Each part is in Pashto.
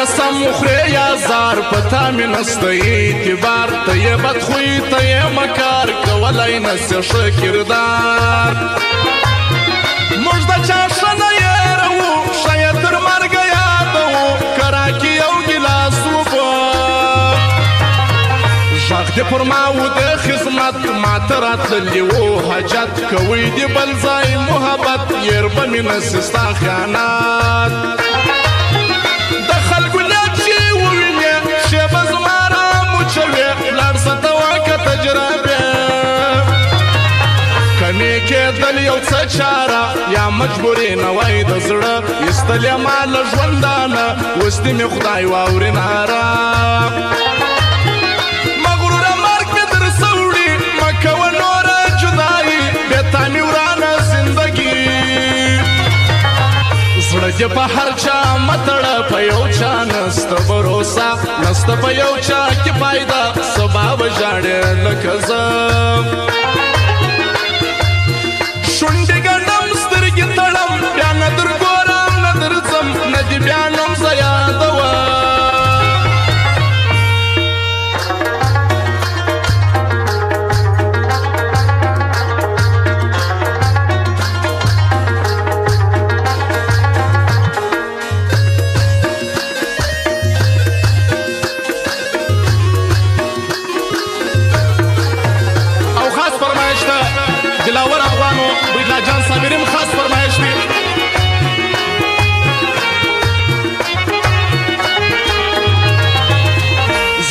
قسم خورې یا زار پتا مې نسته اعتبار ته یې بدخوی ته یې مکار کولی نسې ښه کردار موږ د چا ښه نه یېروو ښه یې تر مرګه یادوو که راکړي یو ګیلاس اوبه غږ دې پر ما و د خدمت ما ته راتللي وو حاجت کوئ دې بل ځای محبت یېر به مې نسي ستا خیانات د خلکو نیت چې ووینې شیبه زما راموچوې لاړ شه ته وکړه تجربې کمې کېدل یو څه چاره یا مجبورې نه وای د زړه ایستلې ما له ژوندانه اوس دې مې خدای واورې ناره زړه دې په هر چا متړه په یو چا نسته بروسه نسته په یو چا کې فایده سبا به ژاړې لکه زه شونډې ګنډم سترګې تړم بیا نه در ګورم نه درځم نه دې بیا نوم زه یادوم دلاور افغانو بریدلا جان صابریم خاص فرمایش دی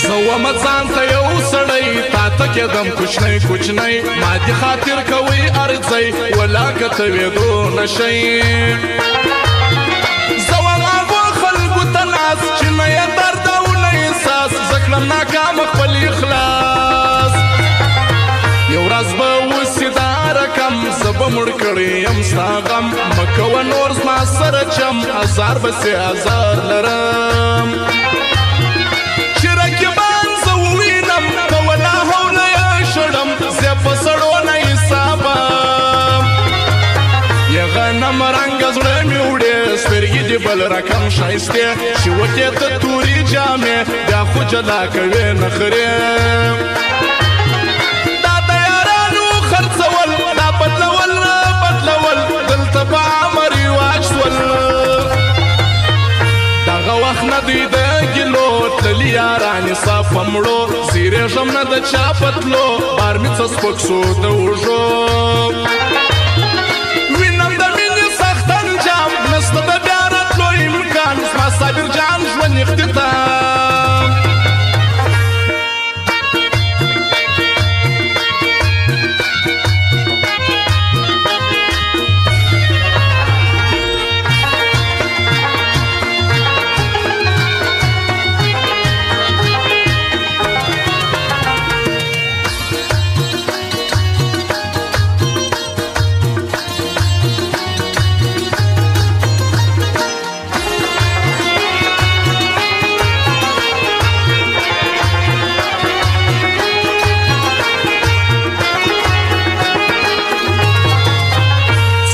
زه ومه ځان ته یو سړی تا ته کېدم کوچنی کوچنی ما دې خاطر کوئ ارځئ ولا که توېدو نه شئ زه وم هغو خلکو ته ناس چې نه یې درد او نه احساس زه کړم ناکامه خپل اخلاص یو ورځ به اوسي دا رقم زه به مړ کړی یم ستا غم مه کوه نور زما سره چم ازار بسې ازار لرم چې رقیبان زه ووینم په ولا حوله یې شړم زه په سړو نه حسابم یې غنم رنګه زړه مې وړې سترګې دې بل رقم ښایستې چې وکې ته تورې جامې بیا خو جلا کوې نخرې دغه وخت نه دوی د ګیلو تللي یارانې صافه مړو زیرېږم نه د چا په تلو بار مې څه سپک سو د اوږو وینم د مینې سخت انجام نسته د بیا راتلو امکان زما صابر جان ژوند اختتام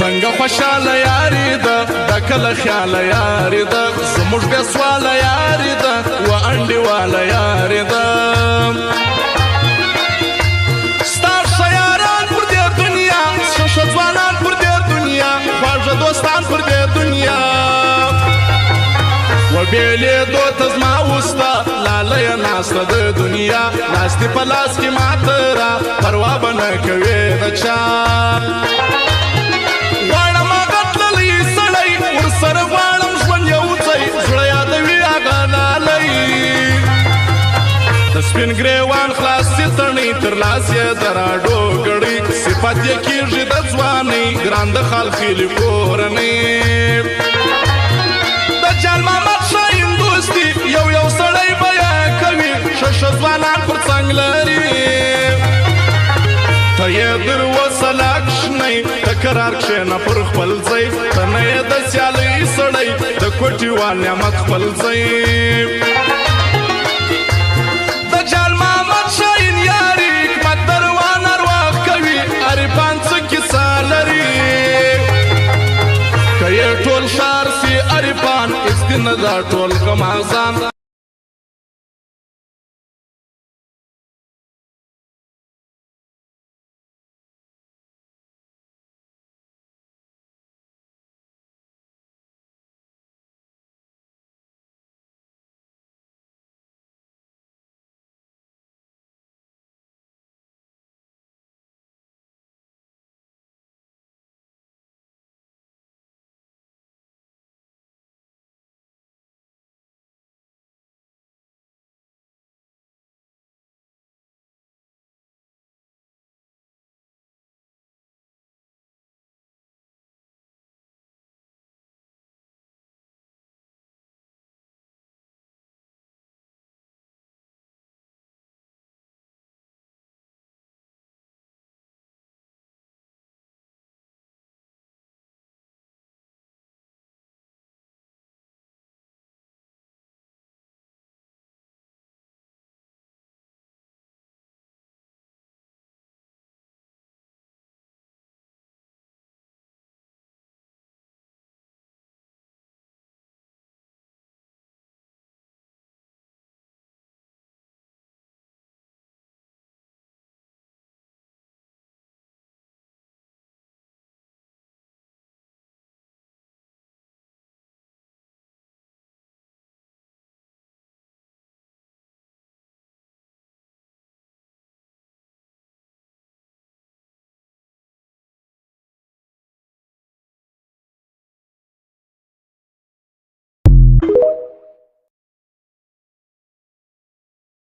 څنګه خوشحاله یاري ده د کله خیاله یاري ده زموږ بې سواله یاري ده و انډیواله یاري ده ستا ښه یاران پر دې دنیا ښه ښه ځوانان پر دې دنیا خواږه دوستان پر دې دنیا و بېلېدو ته زما وسته لاله یې ناسته د دنیا لاس دې په لاس کې ماته را پروا به نه کوې د چا سره غواړم ژوند یو ځای زړه یادوي هغه لالی د سپین ګریوان خلاصې تڼۍ تر لاس یې د راډو ګړۍ صفت یې کېږي د ځوانۍ ګران د خالخیلي کورنۍ د جان محمد شاهین دوستي یو یو سړی به یې کوي ښه ښه ځوانان پر څنګ لري ته یې در اوسه لا کوچنی ته کرار کښېنه پر خپل ځای ته نه یې د سیالۍ سړی د کوټیوال نعمت خپل ځای د جال محمد شاهین یاري حکمت دروان ارواح کوي عرفان څه کیسه لري که یې ټول ښار سي عرفان نه دا ټول غم آسان